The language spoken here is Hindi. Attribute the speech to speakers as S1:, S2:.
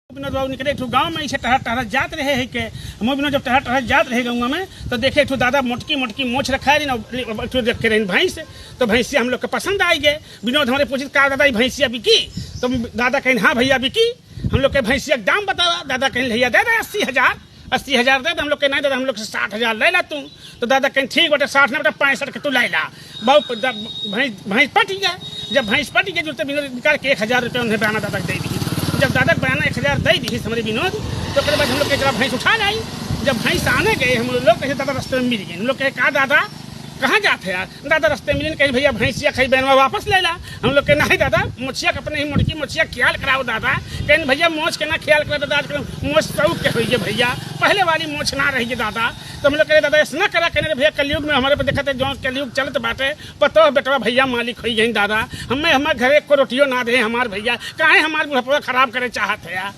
S1: विनोद बाबू निकले एक गाँव में ऐसे टहर टहर जात रहे है के हम विनोद जब टहर टहर जात रहे गाँव में तो देखे एक दादा मोटकी मोटकी मोछ रखा है रख के रही भैंस। तो भैंसिया हम लोग को पसंद आई गए। विनोद हमारे पूछे का दादा भैंसिया बिकी? तो दादा कहें हाँ भैया बिकी। हम लोग के भैंसिया का दाम बतावा। दादा कहें भैया दे दे 80,000 दे। हम लोग के नहीं दादा हम लोग से 60,000 ले ला तू। तो दादा कहें ठीक बेटा 60 नहीं बेटा 65 के तू ले ला। बहुत भैंस पट गया। जब भैंस पट गया जो विनोद निकाल के 1,000 रुपये उन्हें बयाना दादा दे दी। जब दादा को बयाना 1,000 दे दी हमारे विनोद तो फिर बाद हम लोग के भैंस उठा लाई। जब भैंस आने गए हम लोग कहे दादा रास्ते में मिल गए। हम लोग कहे कहा दादा कहाँ जाते यार? दादा रास्ते मिले कहीं भैया भैंसिया खाई बहनवा वापस ले ला। हम लोग के नहीं दादा मुछिया अपने ही मुड़की मुछिया ख्याल कराओ दादा। कहीं भैया मोछ के ना ख्याल करा दादा आजकल मोछ शौक के हुई भैया पहले वाली मोछ ना रही दादा। तो हम लोग कहे दादा ऐसा ना करा कहने भैया कलयुग में हमारे पे देखा थे जो कलयुग चलत बाटे पतो बेटवा भैया मालिक हुई गई दादा। हमें हमारे घरे को रोटियो ना दे हमारे भैया काहे हमारे बुढ़ापा खराब करे चाहते यार।